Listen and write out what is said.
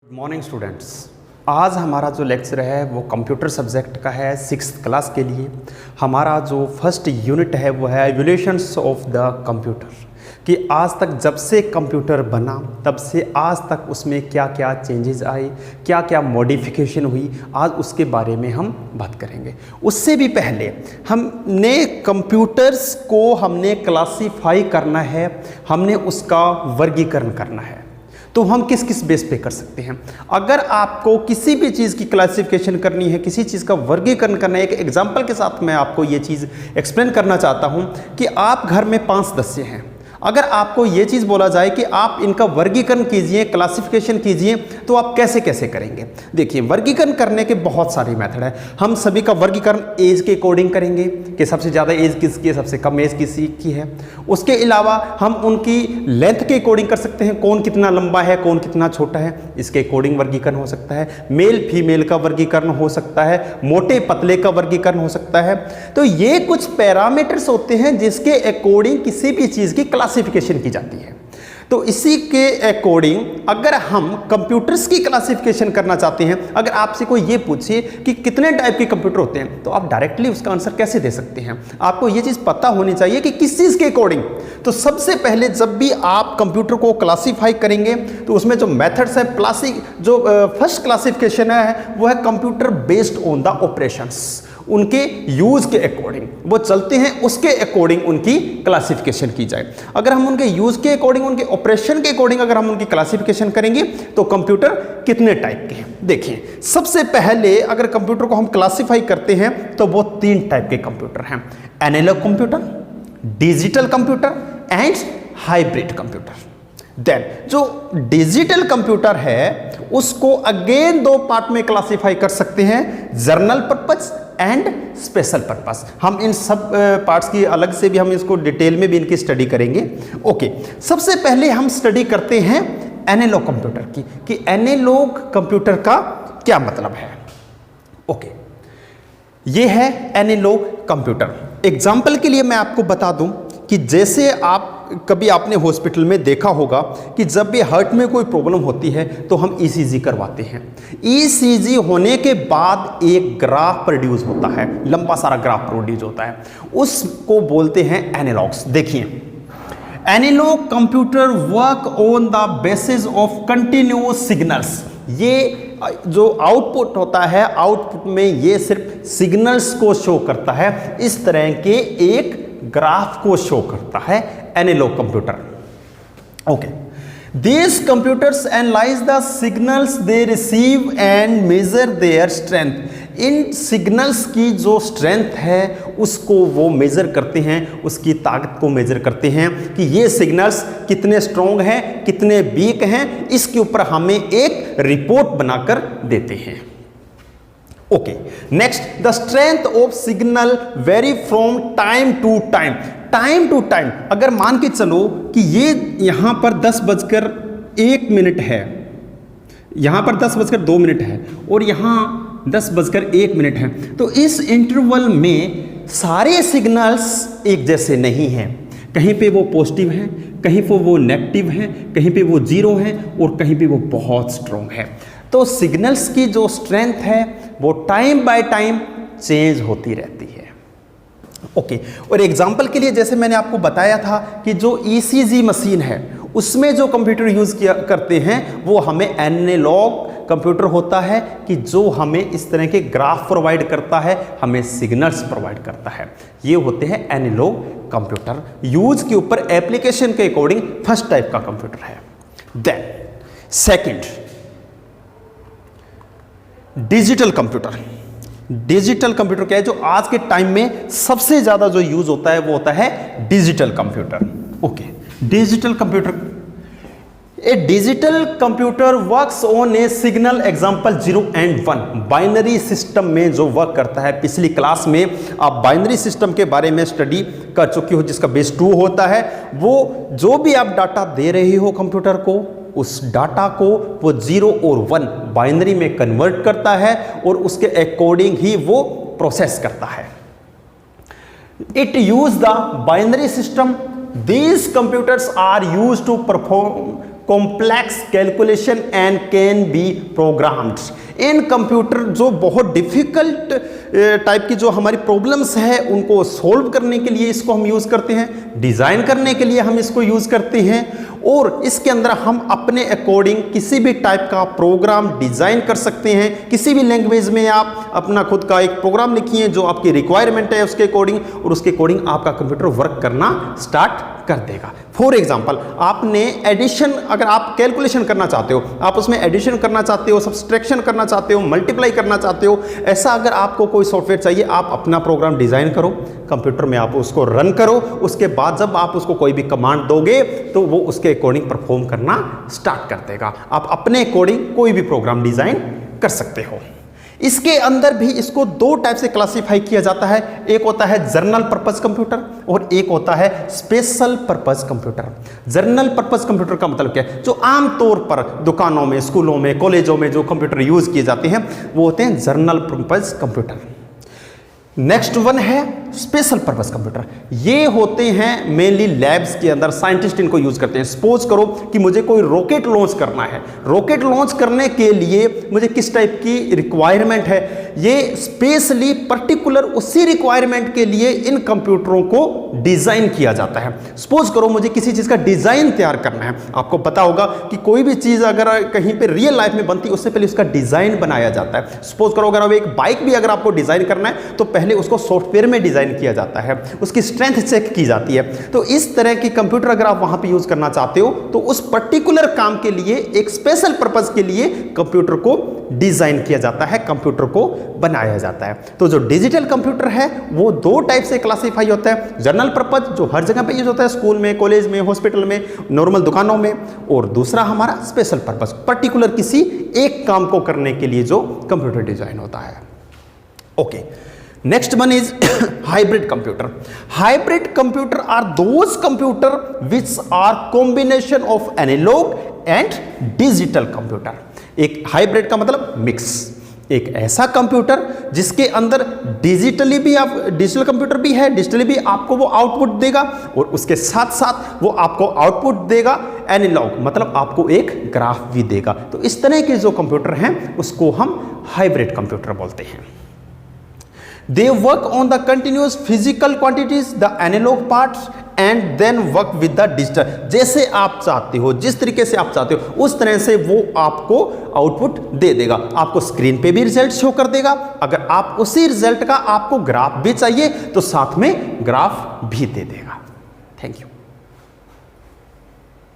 Morning students, आज हमारा जो लेक्चर है वो कंप्यूटर सब्जेक्ट का है 6th क्लास के लिए। हमारा जो फर्स्ट यूनिट है वो है एवोल्यूशंस ऑफ द कंप्यूटर, कि आज तक जब से कंप्यूटर बना तब से आज तक उसमें क्या क्या चेंजेस आए, क्या क्या मॉडिफिकेशन हुई, आज उसके बारे में हम बात करेंगे। उससे भी पहले हमने कंप्यूटर्स को हमने क्लासीफाई करना है, हमने उसका वर्गीकरण करना है। तो हम किस किस बेस पे कर सकते हैं? अगर आपको किसी भी चीज़ की क्लासिफिकेशन करनी है, किसी चीज़ का वर्गीकरण करना है, एक एग्जांपल के साथ मैं आपको ये चीज़ एक्सप्लेन करना चाहता हूँ कि आप घर में 5 सदस्य हैं। अगर आपको ये चीज़ बोला जाए कि आप इनका वर्गीकरण कीजिए, क्लासिफिकेशन कीजिए, तो आप कैसे कैसे करेंगे? देखिए, वर्गीकरण करने के बहुत सारे मेथड हैं। हम सभी का वर्गीकरण एज के अकॉर्डिंग करेंगे कि सबसे ज़्यादा एज किसकी है, सबसे कम एज किसी की है। उसके अलावा हम उनकी लेंथ के अकॉर्डिंग कर सकते हैं, कौन कितना लंबा है, कौन कितना छोटा है, इसके अकॉर्डिंग वर्गीकरण हो सकता है। मेल फीमेल का वर्गीकरण हो सकता है, मोटे पतले का वर्गीकरण हो सकता है। तो ये कुछ पैरामीटर्स होते हैं जिसके अकॉर्डिंग किसी भी चीज़ की क्लासिफिकेशन की जाती है। तो इसी के अकॉर्डिंग अगर हम कंप्यूटर्स की क्लासिफिकेशन करना चाहते हैं, अगर आपसे कोई ये पूछे कि कितने टाइप के कंप्यूटर होते हैं, तो आप डायरेक्टली उसका आंसर कैसे दे सकते हैं? आपको ये चीज़ पता होनी चाहिए कि किस चीज़ के अकॉर्डिंग। तो सबसे पहले जब भी आप कंप्यूटर को क्लासीफाई करेंगे तो उसमें जो मेथड्स है, जो फर्स्ट क्लासिफिकेशन है वो है computer based on the operations. उनके यूज के अकॉर्डिंग वो चलते हैं, उसके अकॉर्डिंग उनकी क्लासिफिकेशन की जाए। अगर हम उनके यूज के अकॉर्डिंग, उनके ऑपरेशन के अकॉर्डिंग अगर हम उनकी क्लासिफिकेशन करेंगे तो कंप्यूटर कितने टाइप के हैं? देखिए, सबसे पहले अगर कंप्यूटर को हम क्लासिफाई करते हैं तो वो 3 टाइप के कंप्यूटर हैं: analogue computer, digital computer and hybrid computer. Then जो डिजिटल कंप्यूटर है उसको अगेन 2 पार्ट में क्लासिफाई कर सकते हैं: journal purpose and special purpose. हम इन सब पार्ट्स की अलग से भी हम इसको डिटेल में भी इनकी स्टडी करेंगे। ओके, सबसे पहले हम स्टडी करते हैं एनालॉग कंप्यूटर की, कि एनालॉग कंप्यूटर का क्या मतलब है। ओके, ये है एनालॉग कंप्यूटर। एग्जाम्पल के लिए मैं आपको बता दूं कि जैसे कभी आपने हॉस्पिटल में देखा होगा कि जब भी हार्ट में कोई प्रॉब्लम होती है तो हम ईसीजी करवाते हैं। ईसीजी होने के बाद एक ग्राफ प्रोड्यूस होता है, लंबा सारा ग्राफ प्रोड्यूस होता है, उसको बोलते हैं एनालॉग्स। देखिए, analogue computer work on the basis of continuous signals. ये जो आउटपुट होता है, आउटपुट में ये सिर्फ सिग्नल्स को शो करता है, इस तरह के एक ग्राफ को शो करता है analogue computer. Okay, these computers analyze the signals they receive and measure their strength। In signals की जो स्ट्रेंथ है उसको वो मेजर करते हैं, उसकी ताकत को मेजर करते हैं कि ये सिग्नल्स कितने स्ट्रॉन्ग हैं, कितने वीक हैं, इसके ऊपर हमें एक रिपोर्ट बनाकर देते हैं। Okay, next, the strength of signal vary from time to time. Time to time अगर मान के चलो कि ये यहां पर 10:01 है, यहां पर 10:02 है और यहां 10:01 है, तो इस इंटरवल में सारे सिग्नल्स एक जैसे नहीं हैं। कहीं पे वो पॉजिटिव हैं, कहीं पे वो नेगेटिव हैं, कहीं पे वो 0 हैं और कहीं पे वो बहुत स्ट्रॉन्ग है। तो सिग्नल्स की जो स्ट्रेंथ है वो टाइम बाय टाइम चेंज होती रहती है। ओके, और एग्जांपल के लिए जैसे मैंने आपको बताया था कि जो ईसीजी मशीन है उसमें जो कंप्यूटर यूज करते हैं वो हमें एनालॉग कंप्यूटर होता है, कि जो हमें इस तरह के ग्राफ प्रोवाइड करता है, हमें सिग्नल्स प्रोवाइड करता है। ये होते हैं एनालॉग कंप्यूटर। यूज के ऊपर, एप्लीकेशन के अकॉर्डिंग फर्स्ट टाइप का कंप्यूटर है। Then second, digital computer. Digital computer क्या है? जो आज के टाइम में सबसे ज्यादा जो यूज होता है वो होता है digital computer. Okay, digital computer, A digital computer works on A signal example 0 and 1। Binary system में जो वर्क करता है, पिछली क्लास में आप बाइनरी सिस्टम के बारे में स्टडी कर चुके हो, जिसका बेस 2 होता है। वो जो भी आप डाटा दे रहे हो कंप्यूटर को, उस डाटा को वो 0 और 1 बाइनरी में कन्वर्ट करता है और उसके अकॉर्डिंग ही वो प्रोसेस करता है। It use the binary system. These computers are used to perform complex calculation and can be programmed. In computer जो बहुत डिफिकल्ट टाइप की जो हमारी प्रॉब्लम्स है उनको सॉल्व करने के लिए इसको हम यूज़ करते हैं, डिज़ाइन करने के लिए हम इसको यूज़ करते हैं, और इसके अंदर हम अपने अकॉर्डिंग किसी भी टाइप का प्रोग्राम डिज़ाइन कर सकते हैं। किसी भी लैंग्वेज में आप अपना खुद का एक प्रोग्राम लिखिए जो आपकी रिक्वायरमेंट है उसके अकॉर्डिंग, और उसके अकॉर्डिंग आपका कंप्यूटर वर्क करना स्टार्ट कर देगा। फॉर एग्जाम्पल, आपने एडिशन, अगर आप कैलकुलेशन करना चाहते हो, आप उसमें एडिशन करना चाहते हो, सब्सट्रैक्शन करना चाहते हो, मल्टीप्लाई करना चाहते हो, ऐसा अगर आपको कोई सॉफ्टवेयर चाहिए, आप अपना प्रोग्राम डिज़ाइन करो, कंप्यूटर में आप उसको रन करो, उसके बाद जब आप उसको कोई भी कमांड दोगे तो वो उसके अकॉर्डिंग परफॉर्म करना स्टार्ट कर देगा। आप अपने अकॉर्डिंग कोई भी प्रोग्राम डिज़ाइन कर सकते हो। इसके अंदर भी इसको दो टाइप से क्लासिफाई किया जाता है, एक होता है जनरल पर्पस कंप्यूटर और एक होता है special purpose computer. General purpose computer का मतलब क्या है? जो आमतौर पर दुकानों में, स्कूलों में, कॉलेजों में जो कंप्यूटर यूज किए जाते हैं वो होते हैं general purpose computer. Next one है स्पेशल पर्पस कंप्यूटर। ये होते हैं मेनली लैब्स के अंदर, साइंटिस्ट इनको यूज करते हैं। सपोज करो कि मुझे कोई रॉकेट लॉन्च करना है, रॉकेट लॉन्च करने के लिए मुझे किस टाइप की रिक्वायरमेंट है, ये स्पेशली पर्टिकुलर उसी रिक्वायरमेंट के लिए इन कंप्यूटरों को डिजाइन किया जाता है। सपोज करो मुझे किसी चीज का डिजाइन तैयार करना है। आपको पता होगा कि कोई भी चीज अगर कहीं पे रियल लाइफ में बनती है उससे पहले उसका डिजाइन बनाया जाता है। सपोज करो अगर एक बाइक भी अगर आपको डिजाइन करना है तो पहले उसको सॉफ्टवेयर में डिजाइन किया जाता है, उसकी स्ट्रेंथ चेक की जाती है। तो इस तरह की कंप्यूटर अगर आप वहां पे यूज करना चाहते हो तो उस पर्टिकुलर काम के लिए, एक स्पेशल पर्पस के लिए कंप्यूटर को डिजाइन किया जाता है, कंप्यूटर को बनाया जाता है। तो जो डिजिटल कंप्यूटर है वो दो टाइप से क्लासिफाई होता है, जनरल पर्पस जो हर जगह पे यूज होता है, स्कूल में, कॉलेज में, हॉस्पिटल में, नॉर्मल दुकानों में, और दूसरा हमारा स्पेशल पर्पस, पर्टिकुलर किसी एक काम को करने के लिए जो कंप्यूटर डिजाइन होता है। Okay, next one is hybrid computer. Hybrid computer are those computer which are combination of analog and digital computer. एक हाइब्रिड का मतलब मिक्स, एक ऐसा कंप्यूटर जिसके अंदर डिजिटली भी आप, डिजिटल कंप्यूटर भी है, डिजिटली भी आपको वो आउटपुट देगा और उसके साथ साथ वो आपको आउटपुट देगा एनालॉग, मतलब आपको एक ग्राफ भी देगा। तो इस तरह के जो कंप्यूटर हैं उसको हम हाइब्रिड कंप्यूटर बोलते हैं। They work on the continuous physical quantities, the analog parts, and then work with the digital. जैसे आप चाहते हो, जिस तरीके से आप चाहते हो उस तरह से वो आपको आउटपुट दे देगा। आपको स्क्रीन पे भी रिजल्ट शो कर देगा। अगर आप उसी रिजल्ट का आपको ग्राफ भी चाहिए तो साथ में ग्राफ भी दे देगा। Thank you.